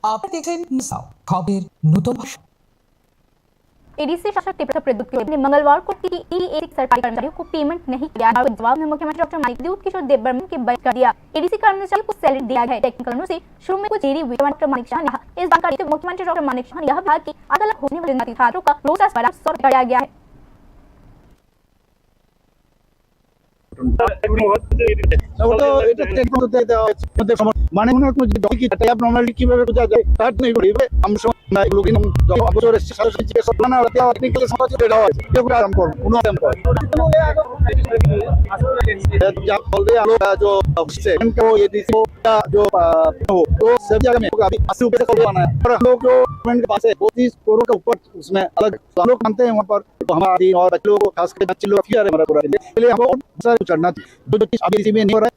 আপনারা দেখছেন নিউজ খবরের নতুন ভাষা। एडीसी शासक टिपरा प्रद्युत ने मंगलवार को एक सरकारी कर्मचारियों को पेमेंट नहीं किया है। जवाब में मुख्यमंत्री डॉक्टर मानिक किशोर देवबर्मन के बयान कर दिया। एडीसी कर्मचारियों को सैलरी दिया गया है। टेक्निकल कारणों से शुरू में कुछ देरी हुई। डॉक्टर मानिक शाह ने इस जानकारी के मुख्यमंत्री डॉक्टर मानिक शाह ने यह कहा कि अलग होने वाले जाति छात्रों का रोज 100 किया गया है। মানে মনে হয় যে ডকি কি ট্যাব নরমালি কিভাবে বোঝা যায় তার নেই বলিবে আমি না এগুলো কিন্তু অবসর সাথে জিজ্ঞেস করব না টেকনিক্যাল সমস্যা যেটা হয় এগুলো আরাম করব কোনো আরাম করব जब बोल रहे लोग जो इनको ये का जो तो सब जगह में अभी 80 रुपए से करवाना है और हम लोग जो गवर्नमेंट के पास है 32 करोड़ के ऊपर उसमें अलग हम लोग मानते हैं वहाँ पर तो हमारी और बच्चे लोगों को खास कर बच्चे लोग हमारा पूरा इसलिए हमको सारे चढ़ना जो चीज अभी इसी में नहीं हो रहा है